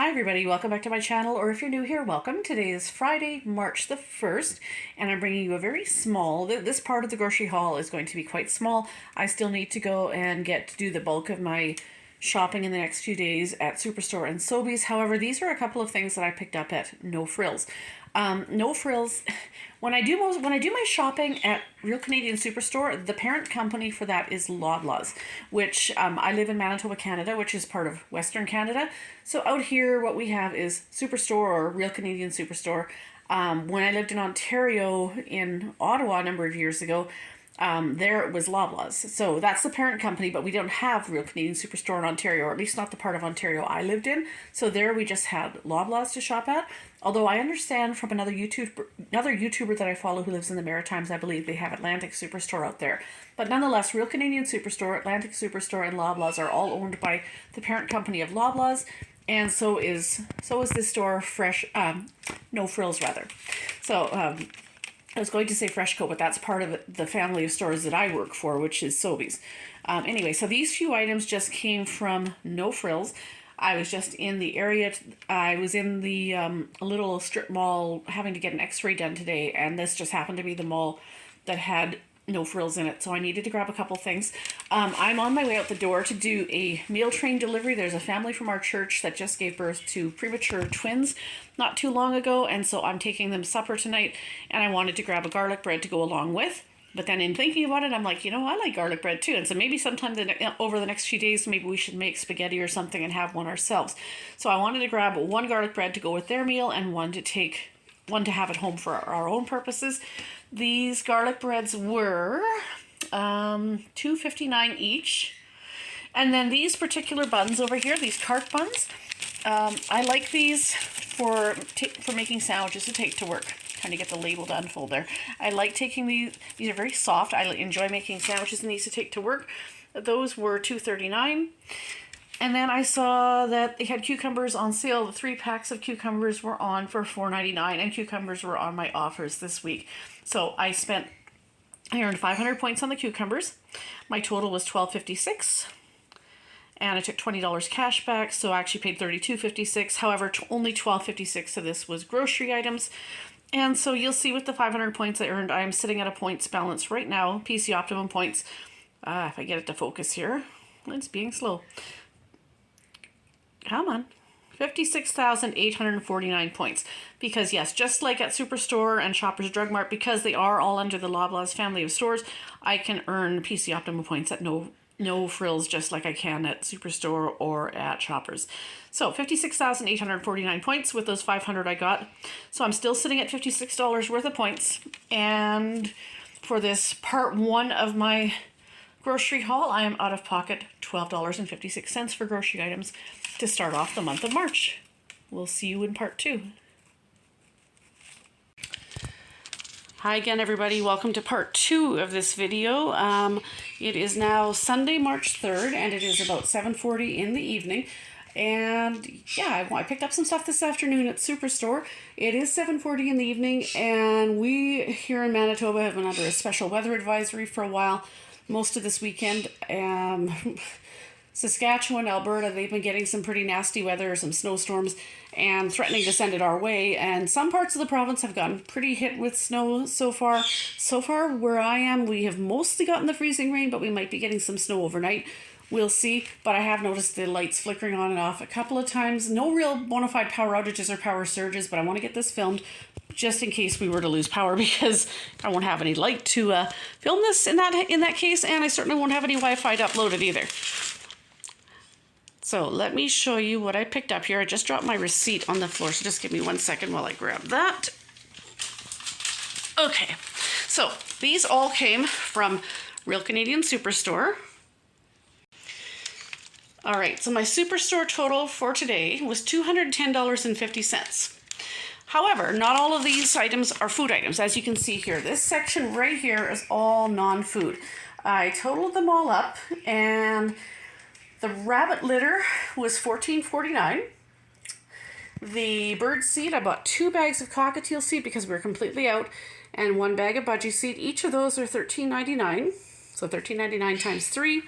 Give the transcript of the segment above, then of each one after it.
Hi everybody, welcome back to my channel, or if you're new here, welcome. Today is Friday, March the 1st, and I'm bringing you a very small, this part of the grocery haul is going to be quite small. I still need to go and get to do the bulk of my shopping in the next few days at Superstore and Sobeys. However, these are a couple of things that I picked up at No Frills. No Frills, when I do my shopping at Real Canadian Superstore, the parent company for that is Loblaws, which I live in Manitoba, Canada, which is part of Western Canada. So out here, what we have is Superstore or Real Canadian Superstore. When I lived in Ontario, in Ottawa a number of years ago, there it was Loblaws. So that's the parent company, but we don't have Real Canadian Superstore in Ontario, or at least not the part of Ontario I lived in. So there we just had Loblaws to shop at. Although I understand from another YouTuber that I follow who lives in the Maritimes, I believe they have Atlantic Superstore out there. But nonetheless, Real Canadian Superstore, Atlantic Superstore, and Loblaws are all owned by the parent company of Loblaws. And so is this store, No Frills rather. So I was going to say Freshco, but that's part of the family of stores that I work for, which is Sobeys. Anyway, so these few items just came from No Frills. I was just in the area. I was in the little strip mall having to get an x-ray done today, and this just happened to be the mall that had No Frills in it, so I needed to grab a couple things. I'm on my way out the door to do a meal train delivery. There's a family from our church that just gave birth to premature twins not too long ago, and so I'm taking them supper tonight, and I wanted to grab a garlic bread to go along with. But then in thinking about it, I'm like, you know, I like garlic bread too. And so maybe sometime over the next few days, maybe we should make spaghetti or something and have one ourselves. So I wanted to grab one garlic bread to go with their meal and one to have at home for our own purposes. These garlic breads were $2.59 each. And then these particular buns over here, these cart buns, I like these for making sandwiches to take to work. Trying to get the label to unfold there. I like taking these are very soft. I enjoy making sandwiches and these to take to work. Those were $2.39. And then I saw that they had cucumbers on sale. The 3 packs of cucumbers were on for $4.99, and cucumbers were on my offers this week. So I earned 500 points on the cucumbers. My total was $12.56. And I took $20 cash back, so I actually paid $32.56. However, only $12.56 of this was grocery items. And so you'll see with the 500 points I earned, I'm sitting at a points balance right now, PC Optimum points. If I get it to focus here, it's being slow. Come on. 56,849 points. Because yes, just like at Superstore and Shoppers Drug Mart, because they are all under the Loblaws family of stores, I can earn PC Optimum points at no Frills, just like I can at Superstore or at Shoppers. So 56,849 points with those 500 I got. So I'm still sitting at $56 worth of points. And for this part 1 of my grocery haul, I am out of pocket $12.56 for grocery items to start off the month of March. We'll see you in part 2. Hi again, everybody. Welcome to part 2 of this video. It is now Sunday, March 3rd, and it is about 7:40 in the evening. And yeah, I picked up some stuff this afternoon at Superstore. It is 7:40 in the evening, and we here in Manitoba have been under a special weather advisory for a while, most of this weekend. Saskatchewan, Alberta, they've been getting some pretty nasty weather, some snowstorms, and threatening to send it our way. And some parts of the province have gotten pretty hit with snow so far. So far, where I am, we have mostly gotten the freezing rain, but we might be getting some snow overnight. We'll see, but I have noticed the lights flickering on and off a couple of times. No real bona fide power outages or power surges, but I want to get this filmed just in case we were to lose power, because I won't have any light to film this in that case, and I certainly won't have any Wi-Fi to upload it either. So let me show you what I picked up here. I just dropped my receipt on the floor, so just give me 1 second while I grab that. Okay, so these all came from Real Canadian Superstore. All right, so my Superstore total for today was $210.50. However, not all of these items are food items. As you can see here, this section right here is all non-food. I totaled them all up, and the rabbit litter was $14.49. The bird seed, I bought 2 bags of cockatiel seed because we were completely out, and 1 bag of budgie seed. Each of those are $13.99, so $13.99 times 3.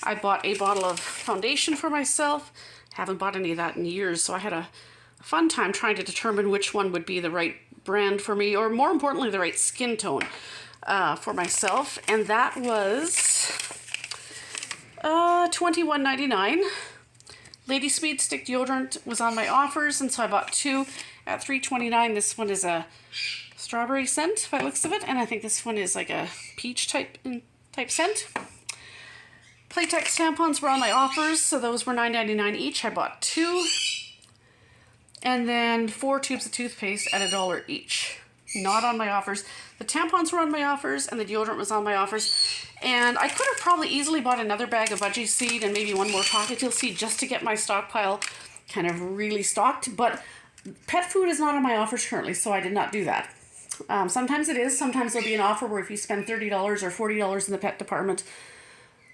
I bought a bottle of foundation for myself. Haven't bought any of that in years, so I had a fun time trying to determine which one would be the right brand for me, or more importantly, the right skin tone for myself. And that was $21.99. Lady Speed Stick Deodorant was on my offers, and so I bought 2 at $3.29. This one is a strawberry scent by the looks of it, and I think this one is like a peach type scent. Playtex tampons were on my offers, so those were $9.99 each. I bought 2. And then 4 tubes of toothpaste at $1 each. Not on my offers. The tampons were on my offers, and the deodorant was on my offers. And I could have probably easily bought another bag of budgie seed and maybe one more cockatiel seed just to get my stockpile kind of really stocked. But pet food is not on my offers currently, so I did not do that. Sometimes it is. Sometimes there'll be an offer where if you spend $30 or $40 in the pet department,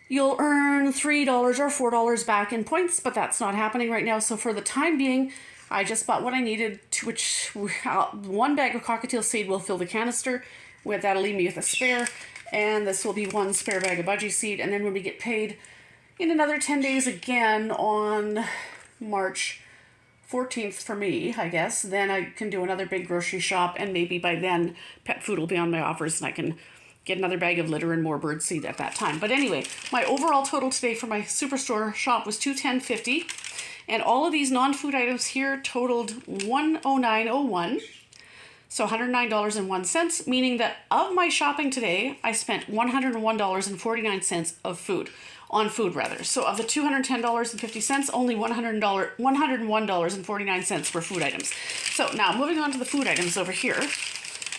you'll earn $3 or $4 back in points, but that's not happening right now. So for the time being, I just bought what I needed, which 1 bag of cockatiel seed will fill the canister. That'll leave me with a spare, and this will be 1 spare bag of budgie seed. And then when we get paid in another 10 days again on March 14th for me, I guess, then I can do another big grocery shop, and maybe by then pet food will be on my offers and I can get another bag of litter and more bird seed at that time. But anyway, my overall total today for my Superstore shop was $210.50. And all of these non-food items here totaled $109.01, so $109.01, meaning that of my shopping today, I spent $101.49 of food, on food rather. So of the $210.50, only $101.49 were food items. So now moving on to the food items over here.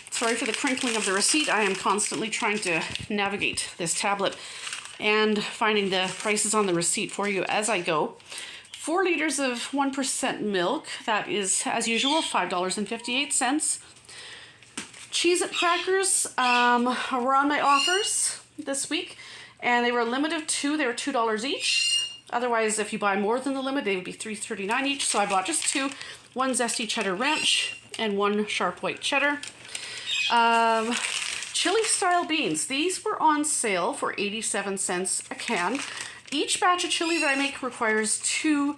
Sorry for the crinkling of the receipt. I am constantly trying to navigate this tablet and finding the prices on the receipt for you as I go. 4 liters of 1% milk, that is, as usual, $5.58. Cheez-It crackers were on my offers this week, and they were a limit of 2. They were $2 each. Otherwise, if you buy more than the limit, they would be $3.39 each. So I bought just 2, 1 zesty cheddar ranch and 1 sharp white cheddar. Chili style beans. These were on sale for 87 cents a can. Each batch of chili that I make requires 2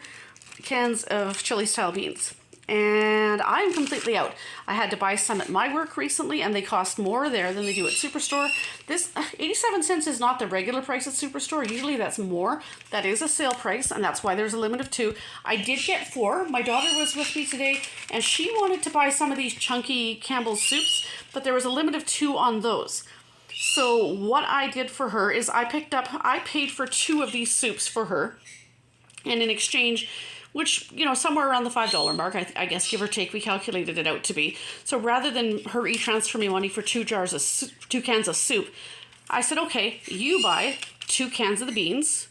cans of chili style beans. And I'm completely out. I had to buy some at my work recently, and they cost more there than they do at Superstore. This 87 cents is not the regular price at Superstore. Usually that's more. That is a sale price, and that's why there's a limit of 2. I did get 4. My daughter was with me today, and she wanted to buy some of these chunky Campbell's soups, but there was a limit of 2 on those. So what I did for her is I paid for 2 of these soups for her, and in exchange, which, you know, somewhere around the $5 mark, I guess, give or take, we calculated it out to be. So rather than her e-transfer me money for 2 cans of soup, I said, okay, you buy 2 cans of the beans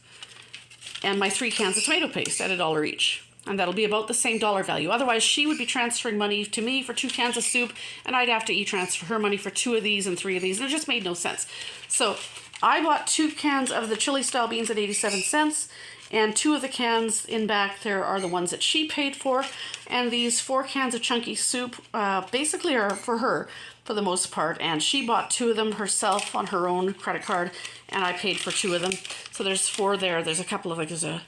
and my 3 cans of tomato paste at $1 each. And that'll be about the same dollar value. Otherwise, she would be transferring money to me for 2 cans of soup, and I'd have to e-transfer her money for 2 of these and 3 of these, and it just made no sense. So I bought 2 cans of the chili style beans at 87 cents, and 2 of the cans in back there are the ones that she paid for, and these 4 cans of chunky soup basically are for her for the most part, and she bought 2 of them herself on her own credit card, and I paid for 2 of them. So there's 4 there. There's a couple of, like, there's a,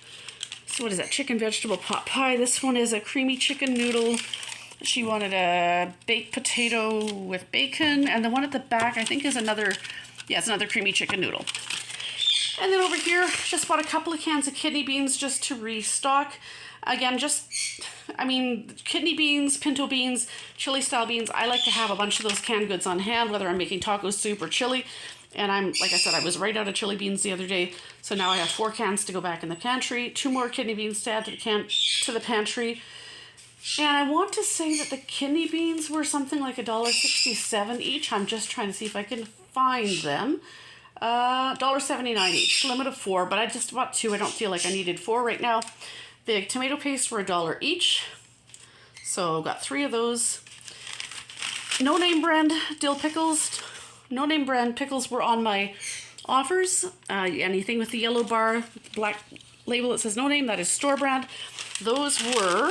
so what is that, chicken vegetable pot pie. This one is a creamy chicken noodle. She wanted a baked potato with bacon, and the one at the back I think is another, yeah, it's another creamy chicken noodle. And then over here, just bought a couple of cans of kidney beans just to restock. Again, just, I mean, kidney beans, pinto beans, chili style beans, I like to have a bunch of those canned goods on hand, whether I'm making taco soup or chili. And like I said, I was right out of chili beans the other day, so now I have 4 cans to go back in the pantry, 2 more kidney beans to add to the pantry. And I want to say that the kidney beans were something like $1.67 each. I'm just trying to see if I can find them. $1.79 each, limit of 4, but I just bought 2. I don't feel like I needed 4 right now. The tomato paste were $1 each, so got 3 of those. No name brand dill pickles. No name brand pickles were on my offers. Anything with the yellow bar, black label that says no name, that is store brand. Those were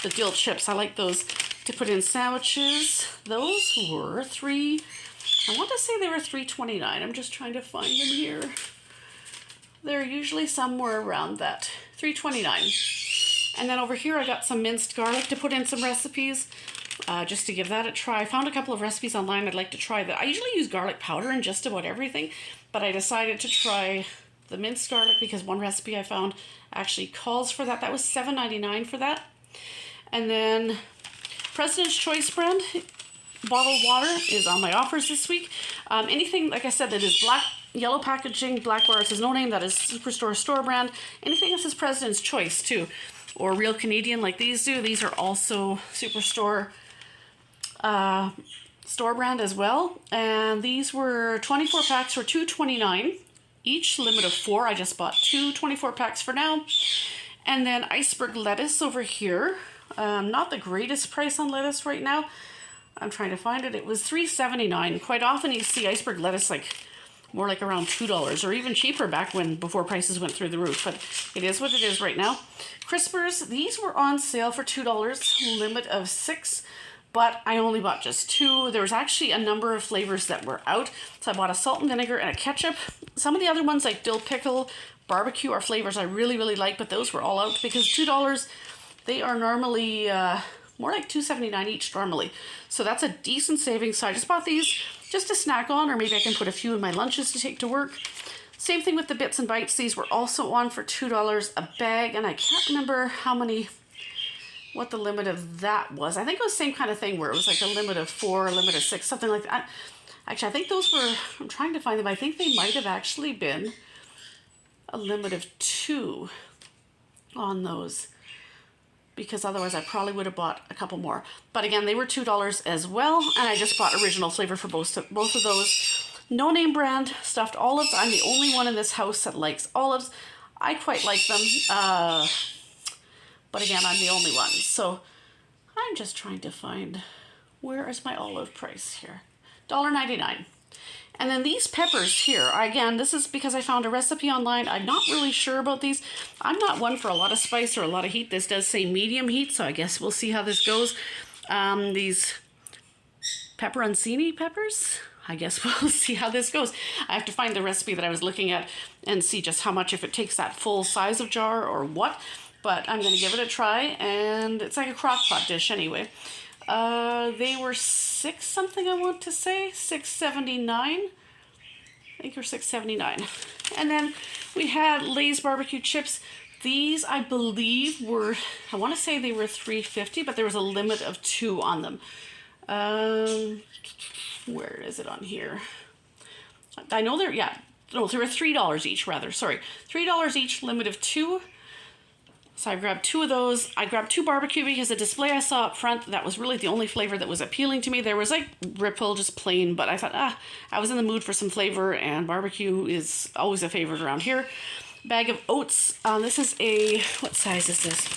the dill chips. I like those to put in sandwiches. Those were I want to say they were $3.29. I'm just trying to find them here. they're usually somewhere around that, $3.29. And then over here I got some minced garlic to put in some recipes, just to give that a try. I found a couple of recipes online I'd like to try that. I usually use garlic powder in just about everything, but I decided to try the minced garlic because one recipe I found actually calls for that. That was $7.99 for that. And then President's Choice brand bottled water is on my offers this week. Anything, like I said, that is black, yellow packaging, black bar, it says no name, that is Superstore store brand. Anything that says President's Choice too, or Real Canadian like these do, these are also Superstore store brand as well. And these were 24 packs for $2.29 each, limit of 4. I just bought 2 24 packs for now. And then iceberg lettuce over here. Not the greatest price on lettuce right now. I'm trying to find it. It was $3.79. Quite often you see iceberg lettuce like more like around $2 or even cheaper back when before prices went through the roof, but it is what it is right now. Crispers, these were on sale for $2, limit of 6, but I only bought just 2. There was actually a number of flavors that were out, so I bought a salt and vinegar and a ketchup. Some of the other ones like dill pickle, barbecue are flavors I really like, but those were all out because $2, they are normally more like $2.79 each normally. So that's a decent savings. So I just bought these just to snack on, or maybe I can put a few in my lunches to take to work. Same thing with the Bits and Bites. These were also on for $2 a bag, and I can't remember what the limit of that was. I think it was the same kind of thing where it was like a limit of 4, a limit of 6, something like that. Actually, I think those were, I'm trying to find them. I think they might have actually been a limit of 2 on those, because otherwise I probably would have bought a couple more. But again, they were $2 as well, and I just bought original flavor for both of those. No name brand stuffed olives. I'm the only one in this house that likes olives. I quite like them, but again, I'm the only one. So I'm just trying to find, where is my olive price here? $1.99. And then these peppers here, again, this is because I found a recipe online. I'm not really sure about these. I'm not one for a lot of spice or a lot of heat. This does say medium heat, so I guess we'll see how this goes. These pepperoncini peppers, I guess we'll see how this goes. I have to find the recipe that I was looking at and see just how much, if it takes that full size of jar or what. But I'm going to give it a try, and it's like a crock pot dish anyway. They were $6 something, I want to say, $6.79. I think they were $6.79. And then we had Lay's barbecue chips. These, I believe, were, I want to say they were $3.50, but there was a limit of 2 on them. Where is it on here? I know they're, yeah, no, they were $3 each, rather, sorry. $3 each, limit of 2. So I grabbed 2 of those. I grabbed 2 barbecue because the display I saw up front, that was really the only flavor that was appealing to me. There was like Ripple, just plain, but I thought, I was in the mood for some flavor, and barbecue is always a favorite around here. Bag of oats. This is a, what size is this?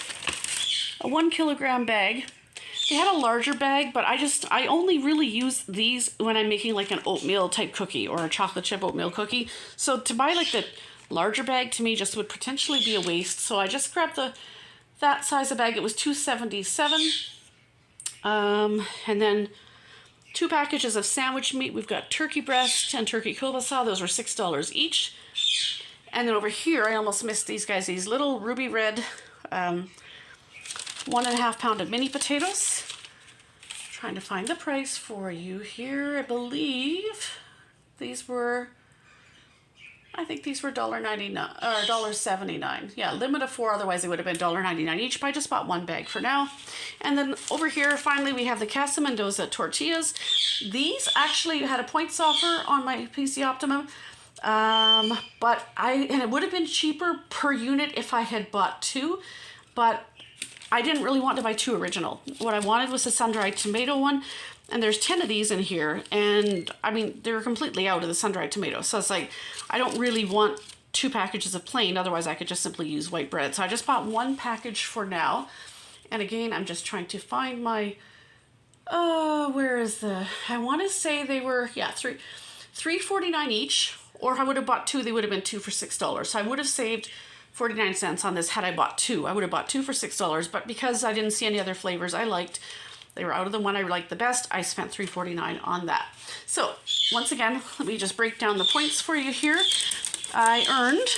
A 1 kilogram bag. They had a larger bag, but I only really use these when I'm making like an oatmeal type cookie or a chocolate chip oatmeal cookie. So to buy like the larger bag to me just would potentially be a waste. So I just grabbed that size of bag. It was $2.77. And then 2 packages of sandwich meat. We've got turkey breast and turkey kielbasa. Those were $6 each. And then over here, I almost missed these guys. These little ruby red 1.5 pound of mini potatoes. Trying to find the price for you here. I believe these were, I think these were $1.99 or $1.79. Yeah, limit of 4, otherwise it would have been $1.99 each, but I just bought 1 bag for now. And then over here, finally, we have the Casa Mendoza tortillas. These actually had a points offer on my PC Optimum, but it would have been cheaper per unit if I had bought 2, but I didn't really want to buy 2 original. What I wanted was the sun-dried tomato one, and there's 10 of these in here, and I mean, they're completely out of the sun-dried tomato, so it's like, I don't really want 2 packages of plain, otherwise I could just simply use white bread. So I just bought 1 package for now, and again, I'm just trying to find my, where is the, I want to say they were, yeah, $3.49 each, or I would have bought 2, they would have been 2 for $6, so I would have saved 49 cents on this had I bought 2. I would have bought 2 for $6, but because I didn't see any other flavors I liked, they were out of the one I liked the best, I spent $3.49 on that. So once again, let me just break down the points for you here. I earned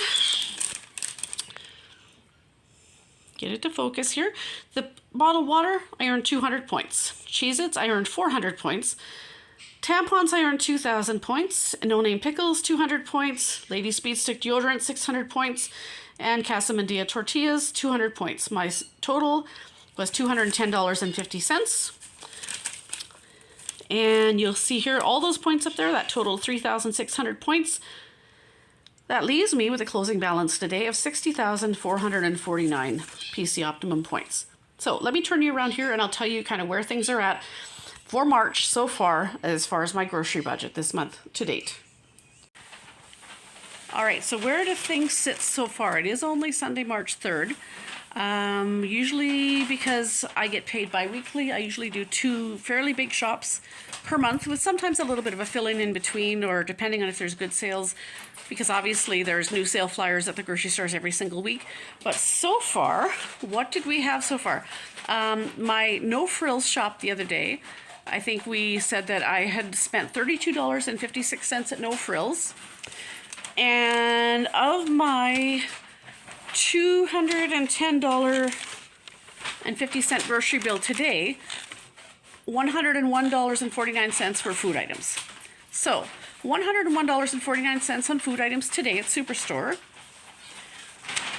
get it to focus here. The bottled water, I earned 200 points. Cheez-Its, I earned 400 points. Tampons, I earned 2,000 points. No Name Pickles, 200 points. Lady Speed Stick Deodorant, 600 points. And Casa Mendia Tortillas, 200 points. My total was $210.50. And you'll see here all those points up there, that totaled 3,600 points. That leaves me with a closing balance today of 60,449 PC Optimum points. So let me turn you around here and I'll tell you kind of where things are at for March so far as my grocery budget this month to date. All right, so where do things sit so far? It is only Sunday, March 3rd. Usually because I get paid bi-weekly, I usually do 2 fairly big shops per month with sometimes a little bit of a fill-in in between, or depending on if there's good sales, because obviously there's new sale flyers at the grocery stores every single week. But so far, what did we have so far? My No Frills shop the other day, I think we said that I had spent $32.56 at No Frills. And of my $210.50 grocery bill today, $101.49 for food items. So $101.49 on food items today at Superstore,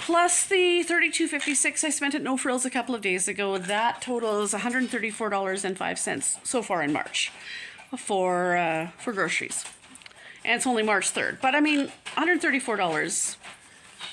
plus the $32.56 I spent at No Frills a couple of days ago. That totals $134.05 so far in March for groceries. And it's only March 3rd. But I mean, $134.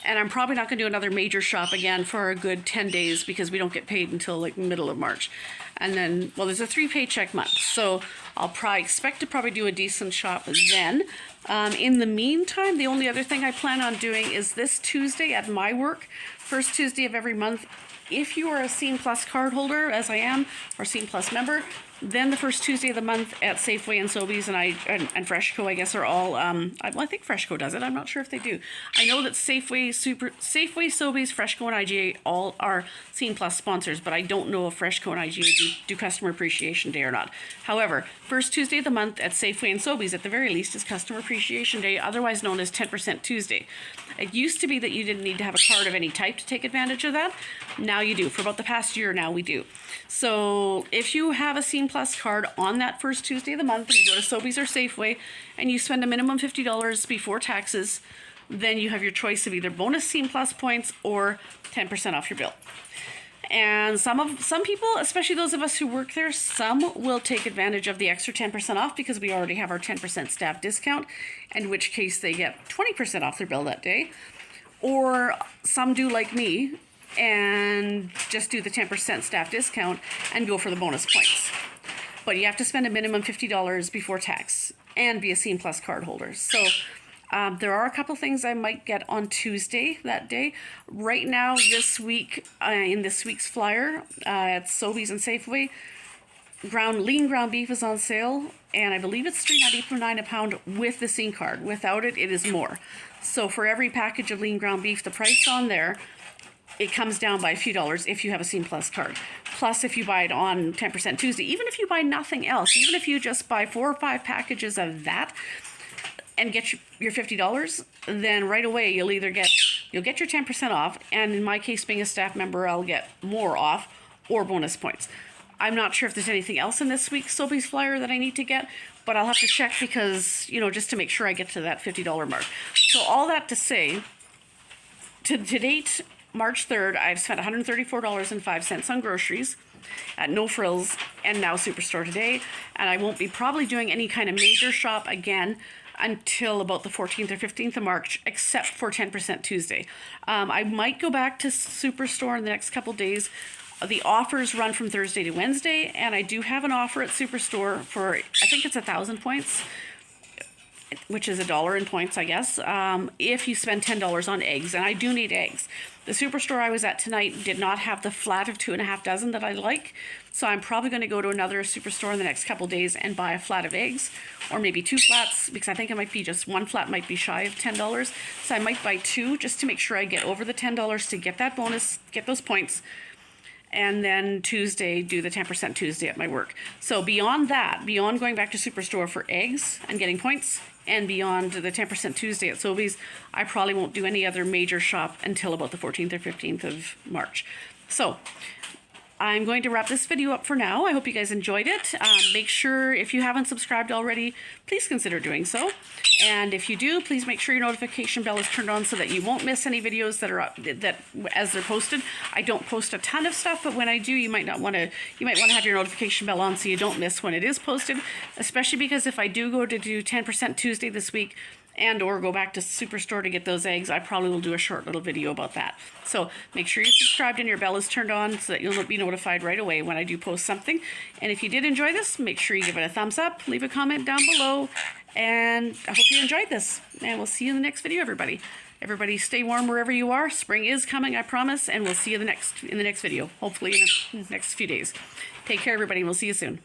And I'm probably not going to do another major shop again for a good 10 days because we don't get paid until like middle of March. And then, well, there's a 3 paycheck month. So I'll expect to probably do a decent shop then. In the meantime, the only other thing I plan on doing is this Tuesday at my work, first Tuesday of every month. If you are a Scene Plus card holder, as I am, or Scene Plus member, then the first Tuesday of the month at Safeway and Sobeys and Freshco, I guess, are all, well, I think Freshco does it. I'm not sure if they do. I know that Safeway, Sobeys, Freshco, and IGA all are Scene Plus sponsors, but I don't know if Freshco and IGA do Customer Appreciation Day or not. However, first Tuesday of the month at Safeway and Sobeys, at the very least, is Customer Appreciation Day, otherwise known as 10% Tuesday. It used to be that you didn't need to have a card of any type to take advantage of that. Now you do. For about the past year now, we do. So if you have a Scene Plus card on that first Tuesday of the month, and you go to Sobeys or Safeway, and you spend a minimum $50 before taxes, then you have your choice of either bonus Scene Plus points or 10% off your bill. And some people, especially those of us who work there, some will take advantage of the extra 10% off because we already have our 10% staff discount, in which case they get 20% off their bill that day. Or some do like me and just do the 10% staff discount and go for the bonus points. But you have to spend a minimum $50 before tax and be a Scene Plus card holder. So there are a couple things I might get on Tuesday that day. Right now, this week, in this week's flyer at Sobeys and Safeway, lean ground beef is on sale, and I believe it's $3.99 a pound with the Scene card. Without it, it is more. So for every package of lean ground beef, the price on there, it comes down by a few dollars if you have a Scene Plus card. Plus, if you buy it on 10% Tuesday, even if you buy nothing else, even if you just buy 4 or 5 packages of that, and get your $50, then right away you'll get your 10% off, and in my case, being a staff member, I'll get more off or bonus points. I'm not sure if there's anything else in this week's Sobeys flyer that I need to get, but I'll have to check because, just to make sure I get to that $50 mark. So all that to say, to date, March 3rd, I've spent $134.05 on groceries at No Frills and now Superstore today, and I won't be probably doing any kind of major shop again until about the 14th or 15th of March, except for 10% Tuesday. I might go back to Superstore in the next couple days. The offers run from Thursday to Wednesday, and I do have an offer at Superstore for, I think it's 1,000 points, which is $1 in points, I guess, if you spend $10 on eggs, and I do need eggs. The Superstore I was at tonight did not have the flat of 2.5 dozen that I like, so I'm probably going to go to another Superstore in the next couple days and buy a flat of eggs, or maybe 2 flats, because I think it might be just 1 flat might be shy of $10, so I might buy 2 just to make sure I get over the $10 to get that bonus, get those points, and then Tuesday do the 10% Tuesday at my work. So beyond that, beyond going back to Superstore for eggs and getting points, and beyond the 10% Tuesday at Sobeys, I probably won't do any other major shop until about the 14th or 15th of March. So I'm going to wrap this video up for now. I hope you guys enjoyed it. Make sure, if you haven't subscribed already, please consider doing so. And if you do, please make sure your notification bell is turned on so that you won't miss any videos that are up, as they're posted. I don't post a ton of stuff, but when I do, you might want to have your notification bell on so you don't miss when it is posted, especially because if I do go to do 10% Tuesday this week, and or go back to Superstore to get those eggs, I probably will do a short little video about that. So make sure you're subscribed and your bell is turned on so that you'll be notified right away when I do post something. And if you did enjoy this, make sure you give it a thumbs up, leave a comment down below, and I hope you enjoyed this. And we'll see you in the next video, everybody. Everybody stay warm wherever you are. Spring is coming, I promise, and we'll see you in the next video, hopefully in the next few days. Take care, everybody, and we'll see you soon.